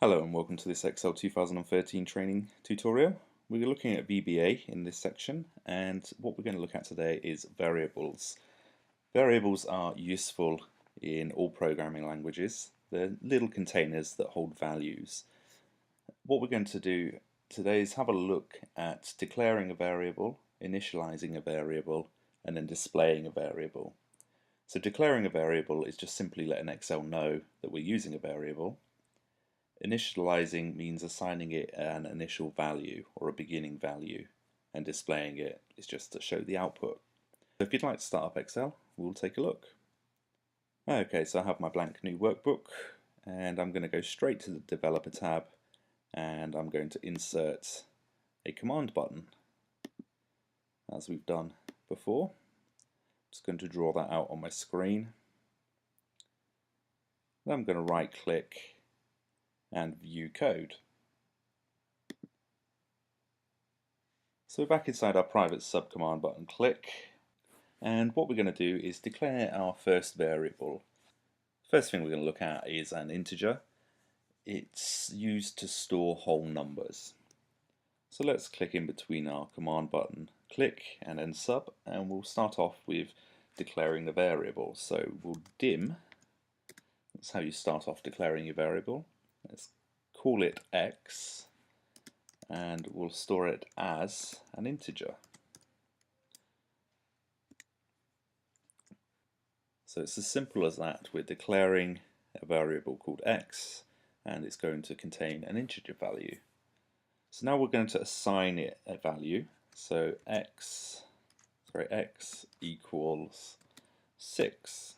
Hello and welcome to this Excel 2013 training tutorial. We're looking at VBA in this section, and what we're going to look at today is variables. Variables are useful in all programming languages. They're little containers that hold values. What we're going to do today is have a look at declaring a variable, initializing a variable, and then displaying a variable. So declaring a variable is just simply letting Excel know that we're using a variable. Initializing means assigning it an initial value or a beginning value, and displaying it is just to show the output. So if you'd like to start up Excel, we'll take a look. Okay, so I have my blank new workbook, and I'm going to go straight to the Developer tab, and I'm going to insert a command button, as we've done before. I'm just going to draw that out on my screen. Then I'm going to right click and view code. So we're back inside our private subcommand button, click, and what we're going to do is declare our first variable. First thing we're going to look at is an integer. It's used to store whole numbers. So let's click in between our command button, click and then sub, and we'll start off with declaring the variable. So we'll dim, that's how you start off declaring your variable. Let's call it x, and we'll store it as an integer. So it's as simple as that. We're declaring a variable called x, and it's going to contain an integer value. So now we're going to assign it a value. So x equals 6.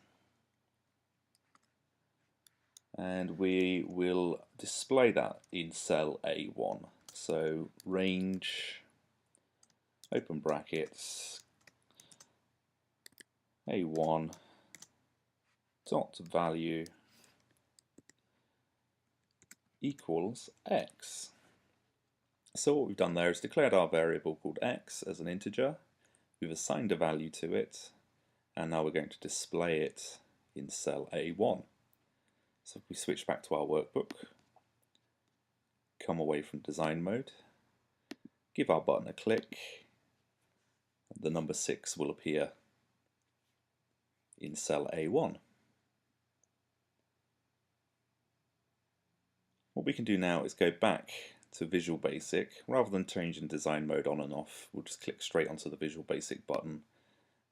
And we will display that in cell A1. So range, open brackets, A1 dot value equals x. So what we've done there is declared our variable called x as an integer. We've assigned a value to it, and now we're going to display it in cell A1. So if we switch back to our workbook, come away from design mode, give our button a click, the number 6 will appear in cell A1. What we can do now is go back to Visual Basic. Rather than changing design mode on and off, we'll just click straight onto the Visual Basic button,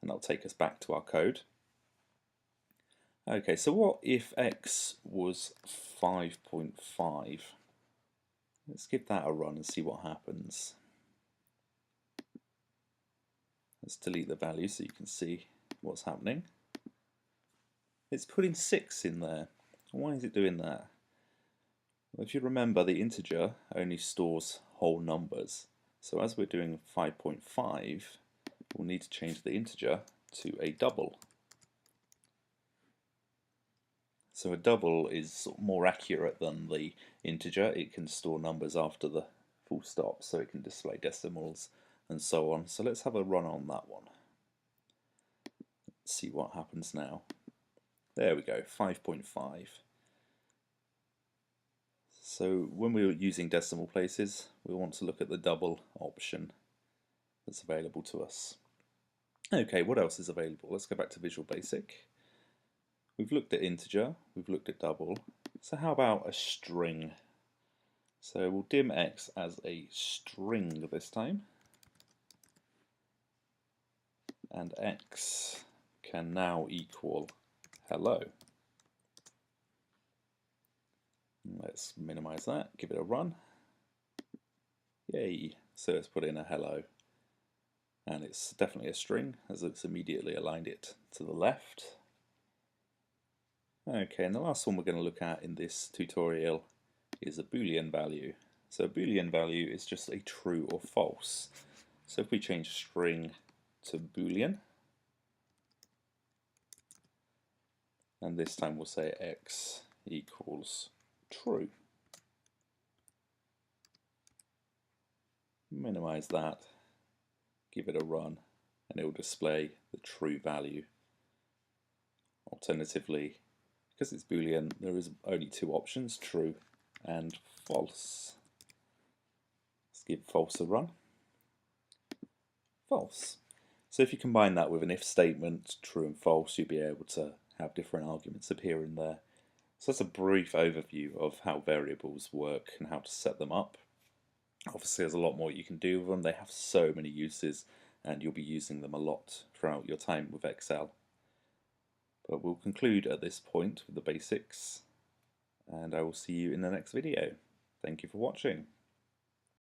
and that'll take us back to our code. Okay, so what if x was 5.5? Let's give that a run and see what happens. Let's delete the value so you can see what's happening. It's putting 6 in there. Why is it doing that? Well, if you remember, the integer only stores whole numbers. So as we're doing 5.5, we'll need to change the integer to a double. So a double is more accurate than the integer. It can store numbers after the full stop, so it can display decimals and so on. So let's have a run on that one. Let's see what happens now. There we go, 5.5. So when we're using decimal places, we want to look at the double option that's available to us. Okay, what else is available? Let's go back to Visual Basic. We've looked at integer, we've looked at double, so how about a string? So we'll dim x as a string this time, and x can now equal hello. Let's minimize that, give it a run. Yay, so let's put in a hello. And it's definitely a string, as it's immediately aligned it to the left. Okay, and the last one we're going to look at in this tutorial is a Boolean value. So a Boolean value is just a true or false. So if we change string to Boolean, and this time we'll say x equals true. Minimize that, give it a run, and it will display the true value. Alternatively, because it's Boolean, there is only two options, true and false. Let's give false a run. False. So if you combine that with an if statement, true and false, you'll be able to have different arguments appear in there. So that's a brief overview of how variables work and how to set them up. Obviously there's a lot more you can do with them. They have so many uses and you'll be using them a lot throughout your time with Excel. But we'll conclude at this point with the basics, and I will see you in the next video. Thank you for watching.